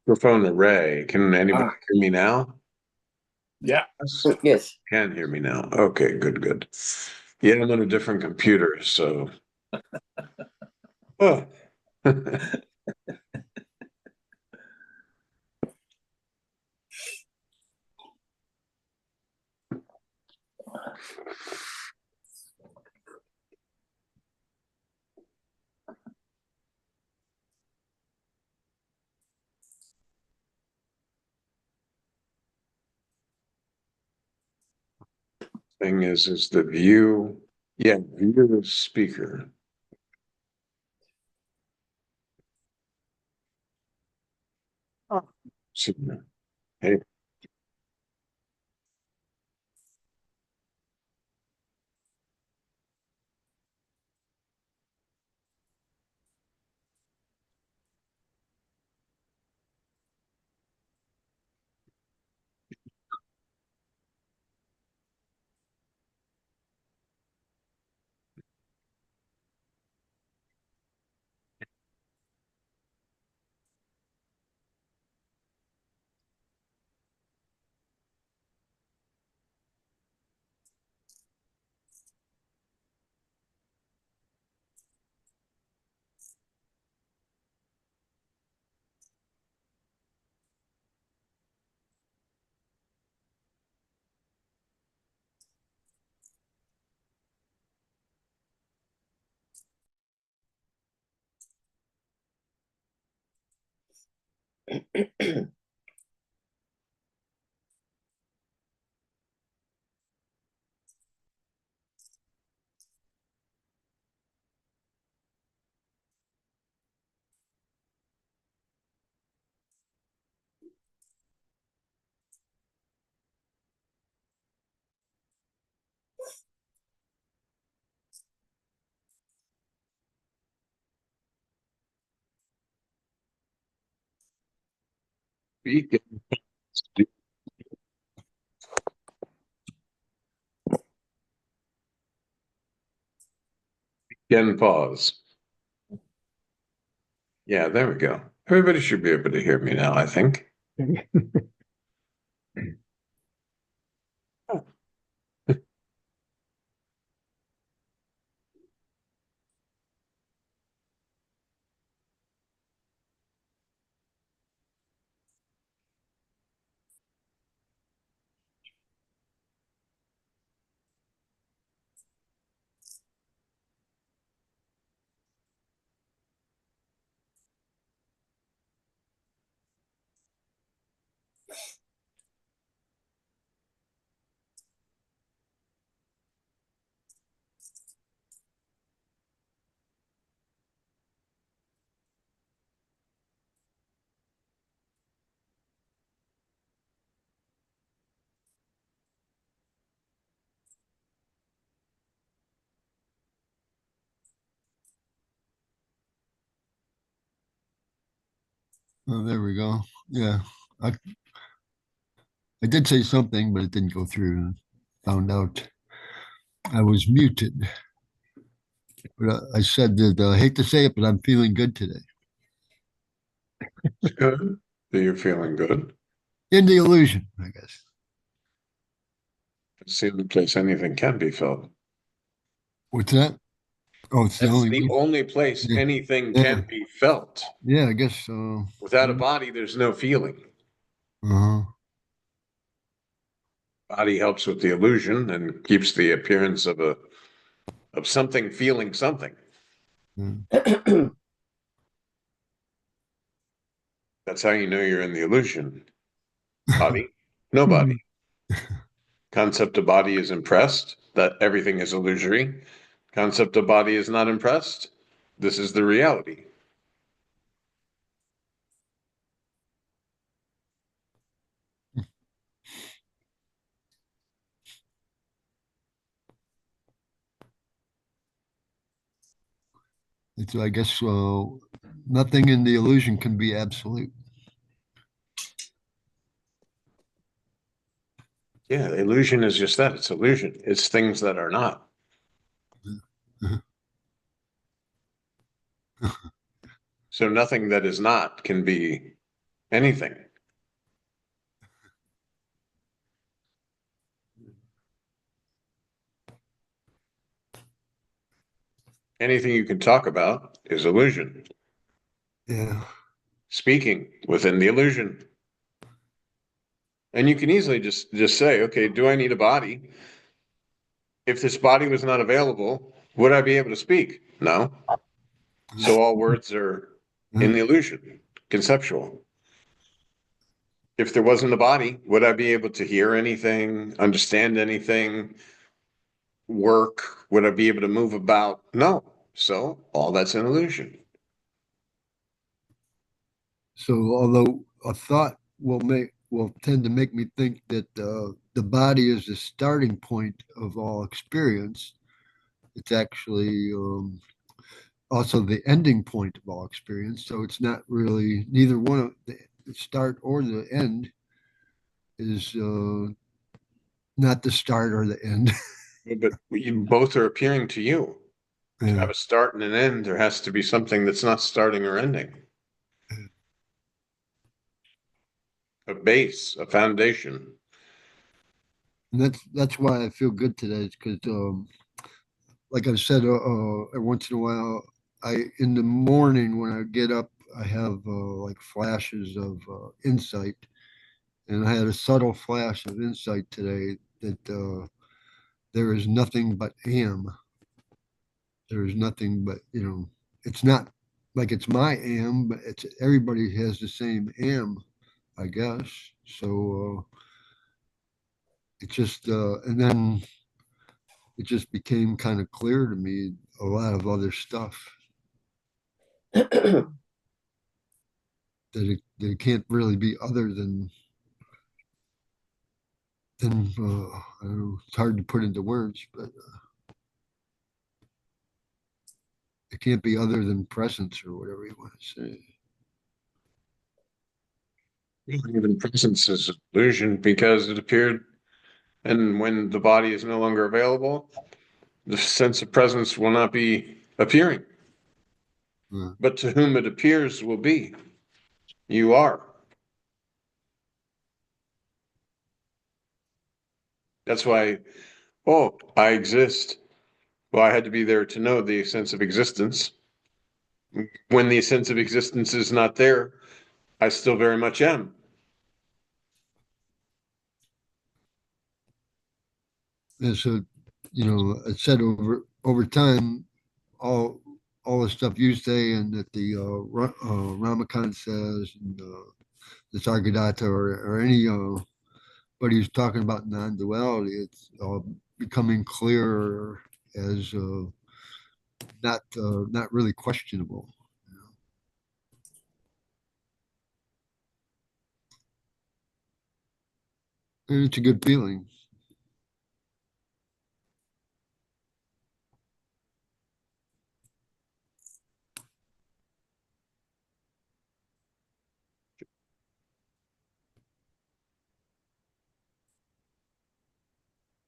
Microphone array. Can anybody hear me now? Yeah. Yes. Can hear me now. Okay, good, good. Yeah, I'm on a different computer, so. Oh. Thing is the view. Yeah, view the speaker. Oh. Hey. Again, pause. Yeah, there we go. Everybody should be able to hear me now, I think. Oh, there we go. Yeah. I did say something, but it didn't go through. Found out I was muted. But I said that I hate to say it, but I'm feeling good today. Good. So you're feeling good. In the illusion, I guess. It's the only place anything can be felt. What's that? Oh, it's the That's only the only place Yeah. anything Yeah. can be felt. Yeah, I guess so. Without a body, there's no feeling. Uh-huh. Body helps with the illusion and keeps the appearance of something feeling something. Yeah. That's how you know you're in the illusion. Body, no body. Concept of body is impressed that everything is illusory. Concept of body is not impressed. This is the reality. So I guess nothing in the illusion can be absolute. Yeah, illusion is just that. It's illusion. It's things that are not. So nothing that is not can be anything. Anything you can talk about is illusion. Yeah. Speaking within the illusion. And you can easily just say, okay, do I need a body? If this body was not available, would I be able to speak? No. So all words are Yeah. in the illusion, conceptual. If there wasn't a body, would I be able to hear anything, understand anything, work? Would I be able to move about? No. So all that's an illusion. So although a thought will tend to make me think that the body is the starting point of all experience, it's actually also the ending point of all experience. So it's not really neither one of the start or the end is not the start or the end. But you both are appearing to you. To Yeah. have a start and an end, there has to be something that's not starting or ending. A base, a foundation. And that's why I feel good today, because like I've said, every once in a while, I in the morning when I get up, I have like flashes of insight, and I had a subtle flash of insight today that there is nothing but am. There is nothing but it's not like it's my am, but it's everybody has the same am, I guess. So it just and then it just became kind of clear to me a lot of other stuff that it can't really be other than I don't know. It's hard to put into words, but it can't be other than presence or whatever you want to say. Even presence is illusion because it appeared, and when the body is no longer available, the sense of presence will not be appearing. Uh, But to whom it appears will be. You are. That's why, oh, I exist. Well, I had to be there to know the sense of existence. When the sense of existence is not there, I still very much am. and so, it said over time, all all the stuff you say and that the Ramakant says and the Sargadatta or any but he's talking about non-duality. It's becoming clearer as not really questionable. And it's a good feeling.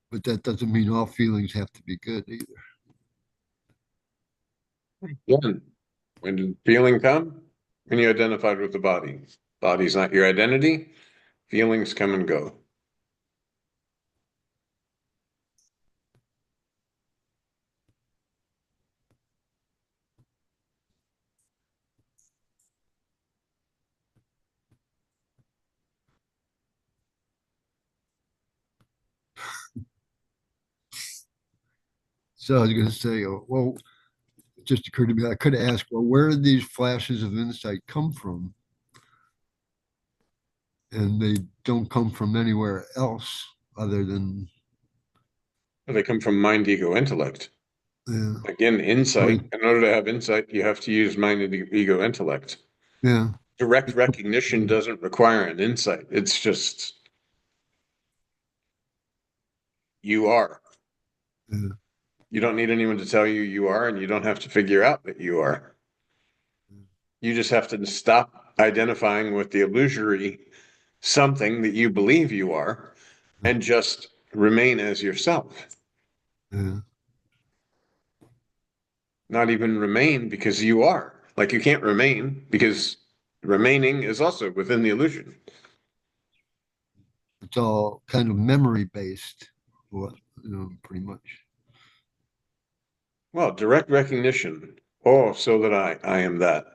But that doesn't mean all feelings have to be good either. When? When did feeling come? When you identified with the body. Body's not your identity. Feelings come and go. So I was going to say, well, it just occurred to me I could ask, well, where did these flashes of insight come from? And they don't come from anywhere else other than They come from mind, ego, intellect. yeah, Again, right, insight. In order to have insight, you have to use mind, ego, intellect. yeah, Direct recognition doesn't require an insight. It's just you are. yeah, You don't need anyone to tell you you are, and you don't have to figure out that you are. You just have to stop identifying with the illusory something that you believe you are and just remain as yourself. yeah. Not even remain because you are. Like you can't remain because remaining is also within the illusion. It's all kind of memory based, what pretty much. Well, direct recognition. Oh, so that I am that.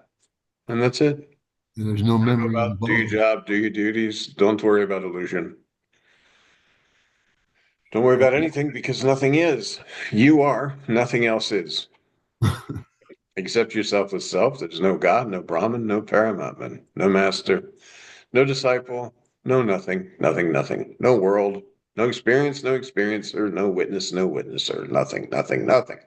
And that's it. And there's no Go memory about, do your involved. job, do your duties. Don't worry about illusion. Don't worry about anything because nothing is. You are, nothing else is. Except yourself as self. There's no God, no Brahman, no Paramatman, no master, no disciple, no nothing, nothing, nothing, no world, no experiencer, no witness, no witnesser, nothing, nothing, nothing.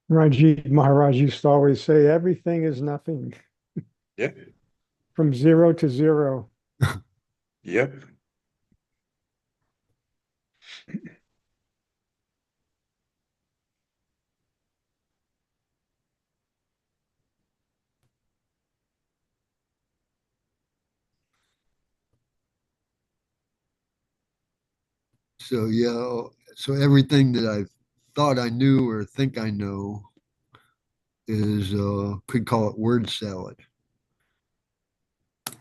Rajit Maharaj used to always say, everything is nothing Yeah, from zero to zero. yep. So yeah, so everything that I thought I knew or think I know is could call it word salad.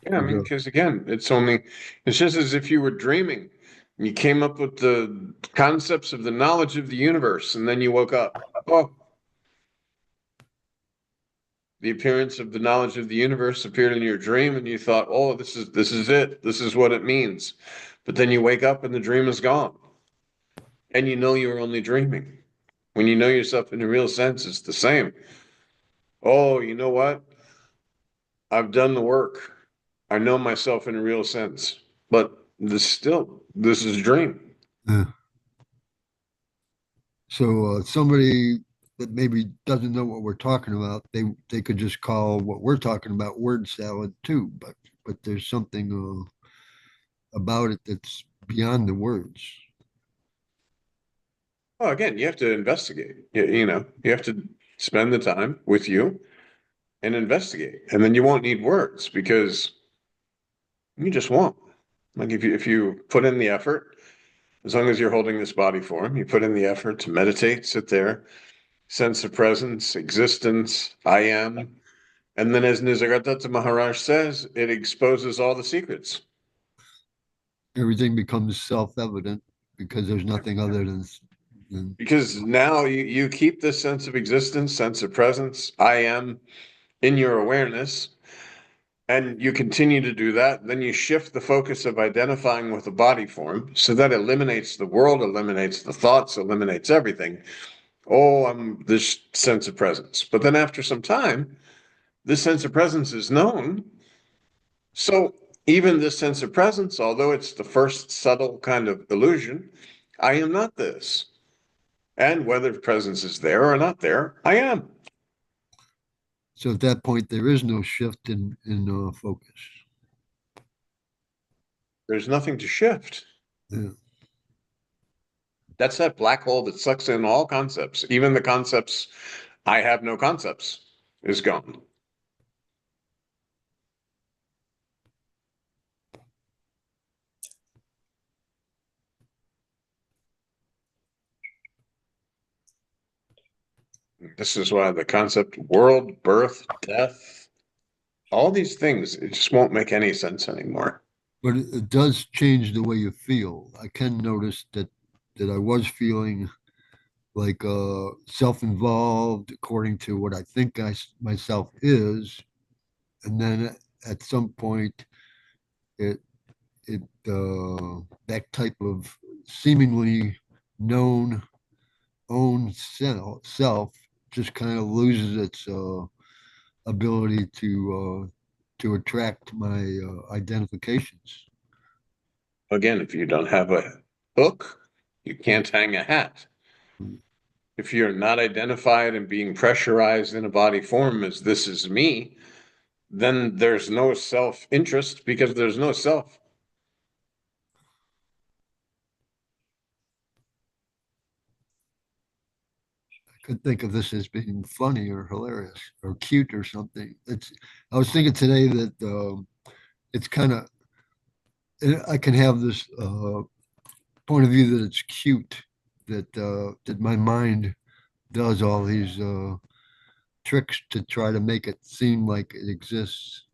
Yeah, I mean, because again, it's just as if you were dreaming. You came up with the concepts of the knowledge of the universe, and then you woke up. Oh, the appearance of the knowledge of the universe appeared in your dream, and you thought, oh, this is it. This is what it means. But then you wake up and the dream is gone. And you know you were only dreaming. When you know yourself in a real sense, it's the same. Oh, you know what? I've done the work. I know myself in a real sense. But this is a dream. Uh, so somebody that maybe doesn't know what we're talking about, they could just call what we're talking about word salad too. But there's something about it that's beyond the words. Oh, again, you have to investigate. You have to spend the time with you and investigate. And then you won't need words because you just won't. Like if you put in the effort, as long as you're holding this body form, you put in the effort to meditate, sit there, sense of presence, existence, I am. And then as Nisargadatta Maharaj says, it exposes all the secrets. Everything becomes self-evident because there's nothing other than Because now you keep this sense of existence, sense of presence, I am in your awareness, and you continue to do that, then you shift the focus of identifying with the body form. So that eliminates the world, eliminates the thoughts, eliminates everything. Oh, I'm this sense of presence. But then after some time, this sense of presence is known. So even this sense of presence, although it's the first subtle kind of illusion, I am not this. And whether presence is there or not there, I am. so at that point there is no shift in focus. There's nothing to shift. Yeah. That's that black hole that sucks in all concepts, even the concepts I have no concepts is gone. This is why the concept world, birth, death, all these things, it just won't make any sense anymore. But it does change the way you feel. I can notice that I was feeling like self-involved according to what I think myself is, and then at some point it it that type of seemingly known own self just kind of loses its ability to attract my identifications. Again, if you don't have a hook, you can't hang a hat. If you're not identified and being pressurized in a body form as this is me, then there's no self interest because there's no self. I could think of this as being funny or hilarious or cute or something. It's. I was thinking today that it's kind of I can have this point of view that it's cute, that my mind does all these tricks to try to make it seem like it exists.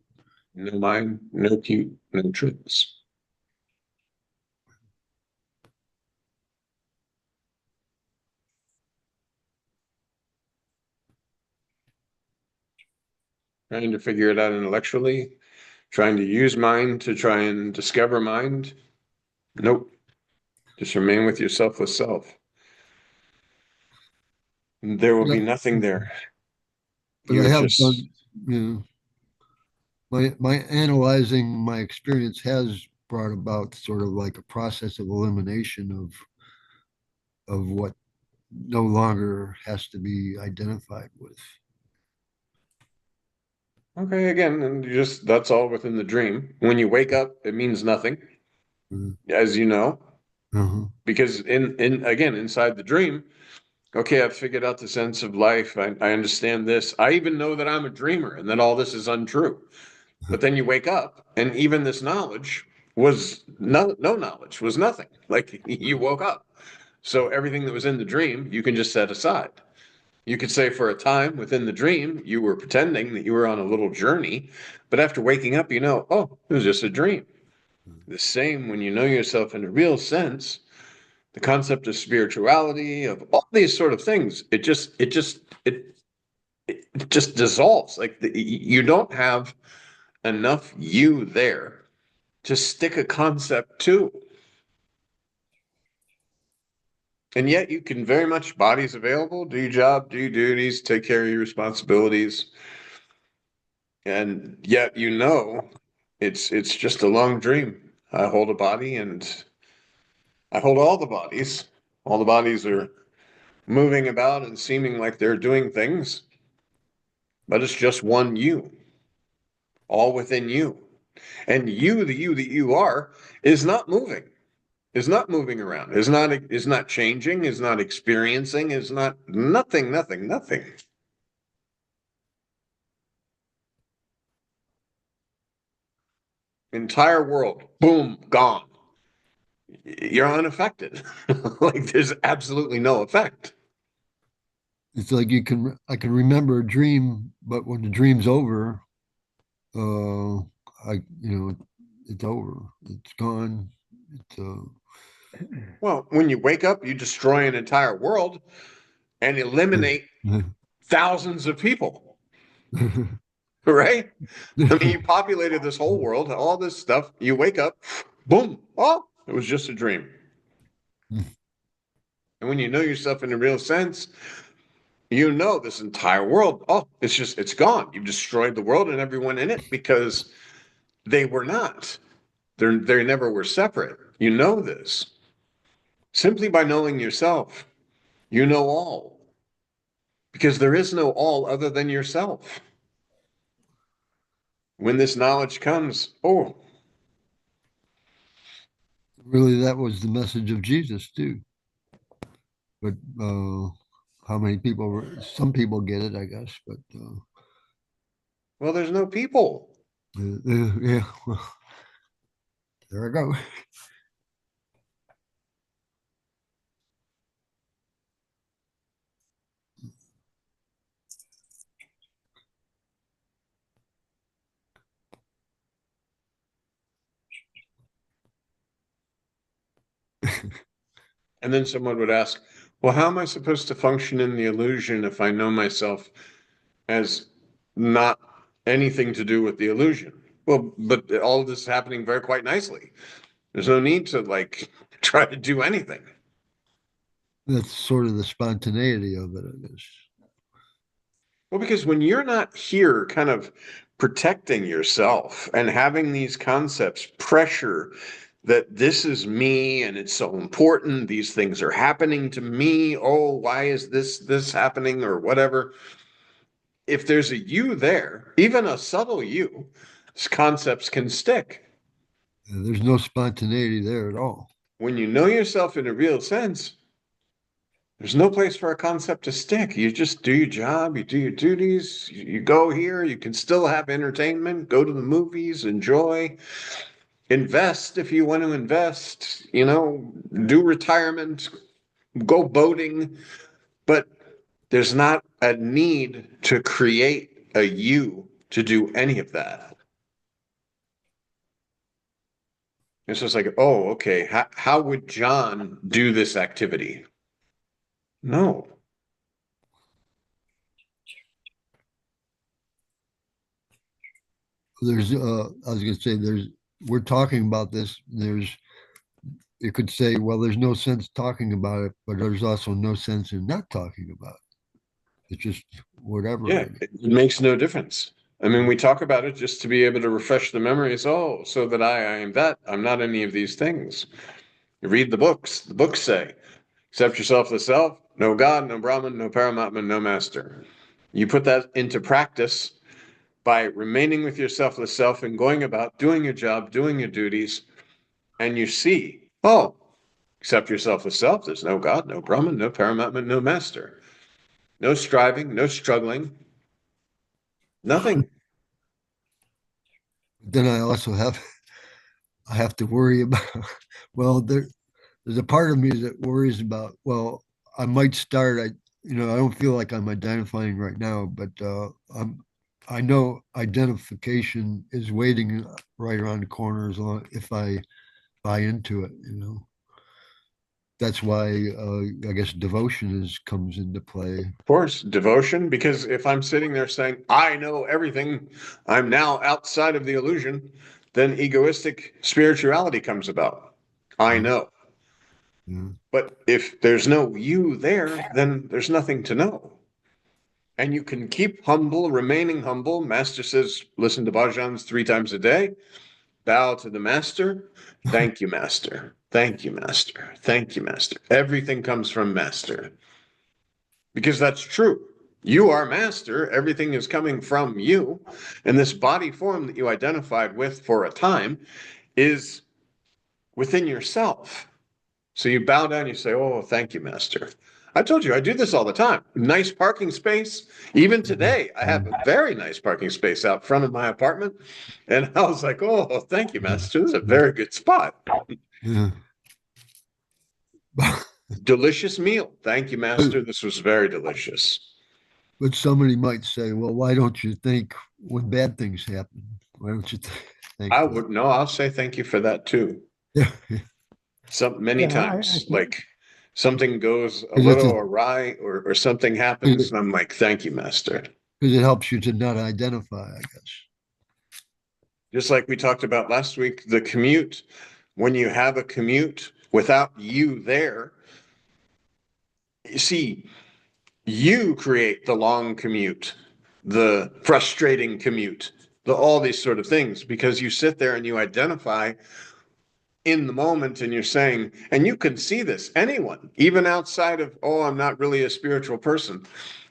No mind, no cute, no tricks. Trying to figure it out intellectually, trying to use mind to try and discover mind. Nope. Just remain with your selfless self. There will But be nothing there. I You're have just, done, you know, my analyzing my experience has brought about sort of like a process of elimination of what no longer has to be identified with. okay, again, and you just, that's all within the dream. When you wake up, it means nothing, Uh, as you know, uh-huh. because in again, inside the dream, okay, I've figured out the sense of life. I understand this. I even know that I'm a dreamer and that all this is untrue. But then you wake up, and even this knowledge was no knowledge, was nothing. Like you woke up. So everything that was in the dream, you can just set aside. You could say for a time within the dream, you were pretending that you were on a little journey, but after waking up, you know, oh, it was just a dream. The same when you know yourself in a real sense, the concept of spirituality, of all these sort of things, it just dissolves. Like you don't have enough you there to stick a concept to. And yet you can very much, body's available, do your job, do your duties, take care of your responsibilities. And yet you know it's just a long dream. I hold a body and I hold all the bodies. All the bodies are moving about and seeming like they're doing things, but it's just one you, all within you. And you, the you that you are, is not moving, is not moving around, is not changing, is not experiencing, is not nothing, nothing, nothing. Entire world, boom, gone. You're unaffected. Like there's absolutely no effect. It's like I can remember a dream, but when the dream's over, it's over. It's gone. It's Well, when you wake up, you destroy an entire world and eliminate thousands of people, right? I mean, you populated this whole world, all this stuff. You wake up, boom, oh, it was just a dream. And when you know yourself in a real sense, you know this entire world, oh, it's gone. You've destroyed the world and everyone in it because they were not. They never were separate. You know this. Simply by knowing yourself, you know all. Because there is no all other than yourself. When this knowledge comes, oh, Really, that was the message of Jesus too. But how many people? Some people get it, I guess. But well, there's no people. yeah, well, there I go. And then someone would ask, well, how am I supposed to function in the illusion if I know myself as not anything to do with the illusion? Well, but all of this is happening very quite nicely. There's no need to like try to do anything. That's sort of the spontaneity of it, I guess. Well, because when you're not here kind of protecting yourself and having these concepts pressure that this is me and it's so important, these things are happening to me. Oh, why is this happening or whatever? If there's a you there, even a subtle you, concepts can stick. There's no spontaneity there at all. When you know yourself in a real sense, there's no place for a concept to stick. You just do your job, you do your duties, you go here, you can still have entertainment, go to the movies, enjoy. invest if you want to invest, do retirement, go boating, but there's not a need to create a you to do any of that. It's just like, oh, okay, how would John do this activity? No. There's I was gonna say we're talking about this. You could say, well, there's no sense talking about it, but there's also no sense in not talking about it. It's just whatever. Yeah, it makes no difference. I mean, we talk about it just to be able to refresh the memories. Oh, so that I am that. I'm not any of these things. You read the books. The books say, accept yourself, the self, no God, no Brahman, no Paramatma, no master. You put that into practice by remaining with your selfless self and going about doing your job, doing your duties, and you see, oh, accept your selfless self. There's no God, no Brahman, no Paramatma, no master. No striving, no struggling, nothing. Then I have to worry about. Well, there's a part of me that worries about. Well, I might start. I don't feel like I'm identifying right now, but I know identification is waiting right around the corner as long if I buy into it. That's why I guess devotion comes into play. Of course, devotion, because if I'm sitting there saying, I know everything, I'm now outside of the illusion, then egoistic spirituality comes about. I Yeah. know. Yeah. But if there's no you there, then there's nothing to know. And you can keep humble, remaining humble. Master says, listen to bhajans 3 times a day, bow to the master. Thank you, master. Thank you, master. Thank you, master. Everything comes from master. Because that's true. You are master. Everything is coming from you. And this body form that you identified with for a time is within yourself. So you bow down, you say, oh, thank you, master. I told you I do this all the time. Nice parking space. Even today, I have a very nice parking space out front of my apartment. And I was like, oh, thank you, master. This is a very good spot. Yeah. Delicious meal. Thank you, master. This was very delicious. But somebody might say, well, why don't you think when bad things happen? Why don't you think I that? would no, I'll say thank you for that too. Yeah. Many Yeah, I times, think like something goes a Because little awry or something happens, and I'm like, thank you, master. it helps you to not identify, I guess. Just like we talked about last week, the commute, when you have a commute without you there, you see, you create the long commute, the frustrating commute, all these sort of things, because you sit there and you identify in the moment and you're saying, and you can see this, anyone, even outside of, oh, I'm not really a spiritual person.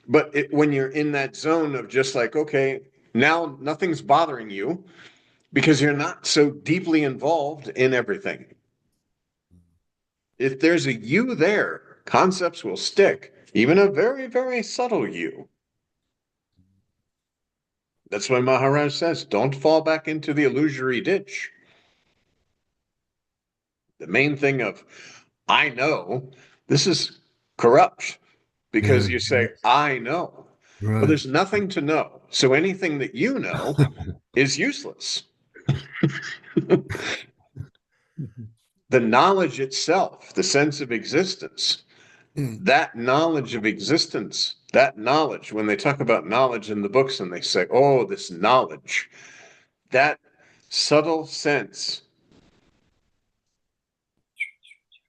But when you're in that zone of just like, okay, now nothing's bothering you because you're not so deeply involved in everything. If there's a you there, concepts will stick, even a very, very subtle you. That's why Maharaj says, don't fall back into the illusory ditch. The main thing of, I know, this is corrupt Yeah. because you say, I know. Well, Right. there's nothing to know. So anything that you know is useless. The knowledge itself, the sense of existence, that knowledge of existence, that knowledge, when they talk about knowledge in the books and they say, oh, this knowledge, that subtle sense,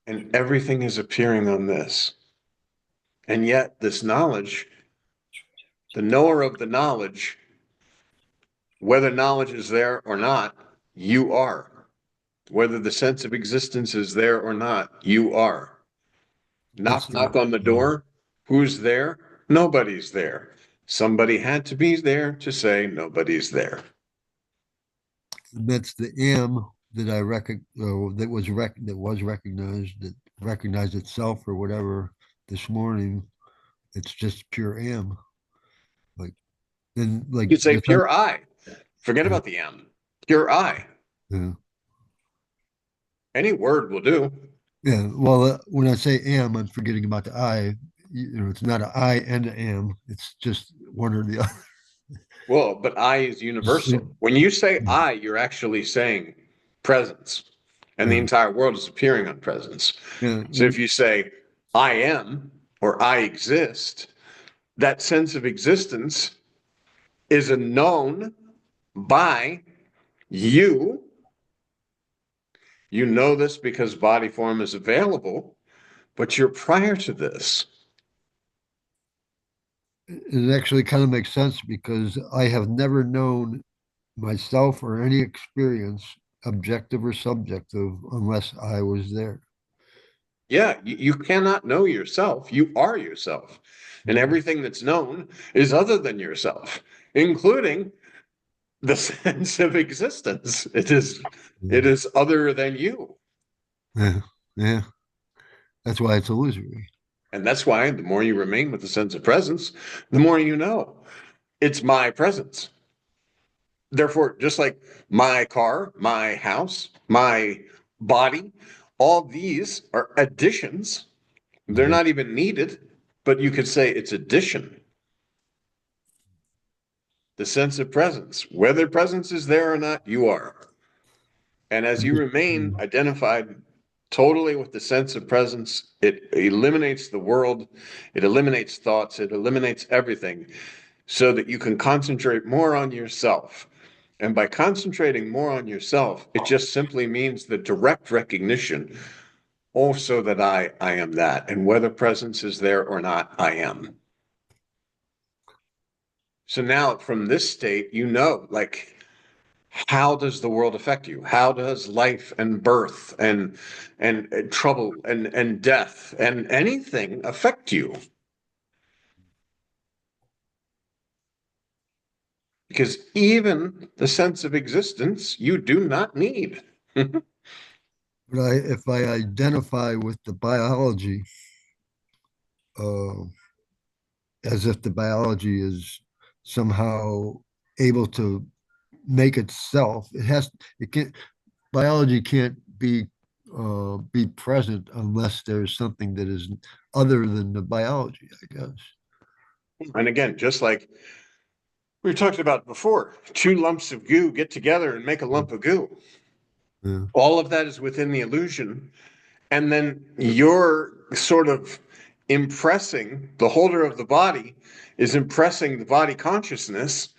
and everything is appearing on this. And yet, this knowledge, the knower of the knowledge, whether knowledge is there or not, you are. Whether the sense of existence is there or not, you are. That's Knock, knock on the door. Who's there? Nobody's there. Somebody had to be there to say nobody's there. that's the am that I reckon that was recognized that recognized itself or whatever this morning. It's just pure am. Like then like You could say the sense, pure I. Forget yeah, about the M. Pure I. yeah. Any word will do. Yeah. Well, when I say am, I'm forgetting about the I. It's not an I and an am. It's just one or the other. Well, but I is universal. When you say I, you're actually saying presence, and the Yeah. entire world is appearing on presence. Yeah. So if you say I am or I exist, that sense of existence is a known by you. You know this because body form is available, but you're prior to this. It actually kind of makes sense because I have never known myself or any experience, objective or subjective, unless I was there. Yeah, you cannot know yourself. You are yourself. And everything that's known is other than yourself, including the sense of existence. It is other than you. Yeah. Yeah. That's why it's illusory. And that's why the more you remain with the sense of presence, the more you know it's my presence. Therefore, just like my car, my house, my body, all these are additions. They're Mhm. not even needed, but you could say it's addition. The sense of presence, whether presence is there or not, you are. And as you remain identified totally with the sense of presence, it eliminates the world, it eliminates thoughts, it eliminates everything so that you can concentrate more on yourself. And by concentrating more on yourself, it just simply means the direct recognition also that I am that. And whether presence is there or not, I am. So now from this state, you know, like, how does the world affect you? How does life and birth and trouble and death and anything affect you? Because even the sense of existence you do not need. But if I identify with the biology, uh, as if the biology is somehow able to make itself, it can't, biology can't be present unless there's something that is other than the biology, I guess. And again, just like we talked about before, two lumps of goo get together and make a lump of goo. Yeah. All of that is within the illusion. And then you're sort of impressing, the holder of the body is impressing the body consciousness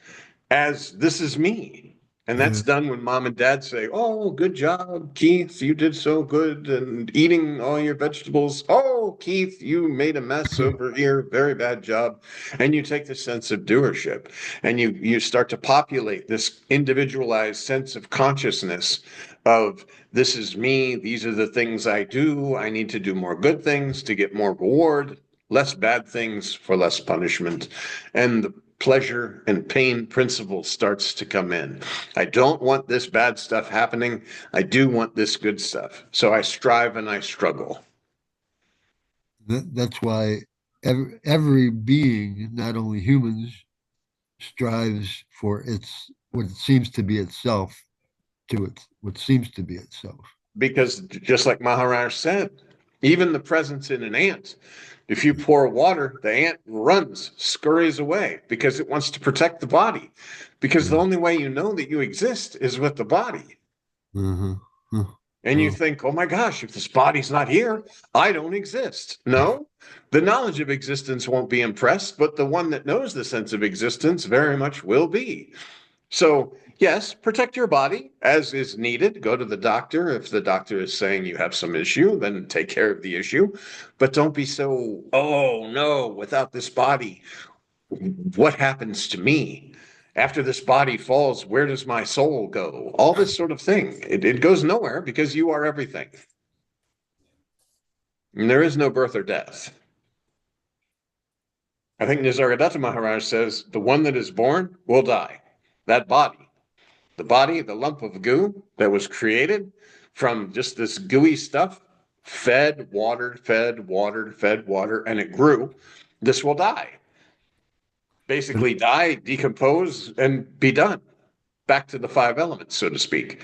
as this is me. And Yeah. that's done when mom and dad say, "Oh, good job, Keith. You did so good." And eating all your vegetables. "Oh, Keith, you made a mess over here. Very bad job." And you take the sense of doership and you start to populate this individualized sense of consciousness of this is me. These are the things I do. I need to do more good things to get more reward, less bad things for less punishment. And the pleasure and pain principle starts to come in. I don't want this bad stuff happening. I do want this good stuff. So I strive and I struggle. That's why every being, not only humans, strives for its what it seems to be itself to it what seems to be itself. Because just like Maharaj said, even the presence in an ant, if you pour water, the ant runs, scurries away because it wants to protect the body. Because the Yeah. only way you know that you exist is with the body. Uh-huh. And you think, oh my gosh, if this body's not here, I don't exist. No, the knowledge of existence won't be impressed, but the one that knows the sense of existence very much will be. So, yes, protect your body as is needed. Go to the doctor. If the doctor is saying you have some issue, then take care of the issue. But don't be so, oh no, without this body, what happens to me? After this body falls, where does my soul go? All this sort of thing. It goes nowhere because you are everything. And there is no birth or death. I think Nisargadatta Maharaj says the one that is born will die. That body, the body, the lump of goo that was created from just this gooey stuff, fed, watered, fed, watered, fed, water, and it grew. This will die. But Basically, die, decompose, and be done. Back to the five elements, so to speak.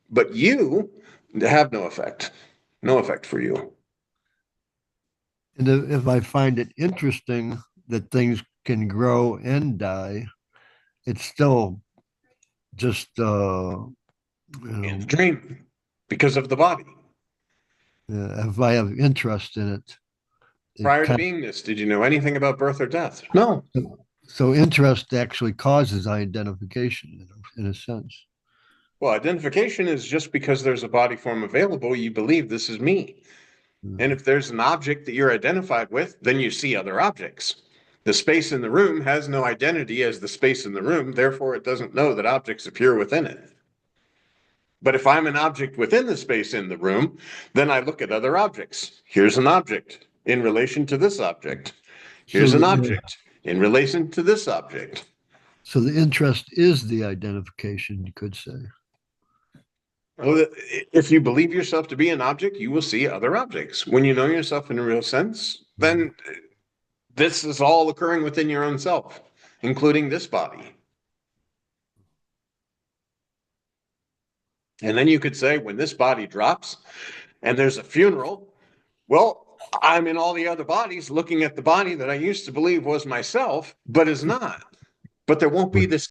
But you, have no effect. No effect for you. And if I find it interesting that things can grow and die, it's still just In the dream, because of the body. if I have interest in it, it Prior to kind beingness, did you know anything about birth or death? No. of, so interest actually causes identification in a sense. Well, identification is just because there's a body form available, you believe this is me. And if there's an object that you're identified with, then you see other objects. The space in the room has no identity as the space in the room, therefore it doesn't know that objects appear within it. But if I'm an object within the space in the room, then I look at other objects. Here's an object in relation to this object. So Here's an the, object in relation to this object. so the interest is the identification, you could say. Well, if you believe yourself to be an object, you will see other objects. When you know yourself in a real sense, then this is all occurring within your own self, including this body. And then you could say, when this body drops and there's a funeral, well, I'm in all the other bodies looking at the body that I used to believe was myself, but is not. But there won't be this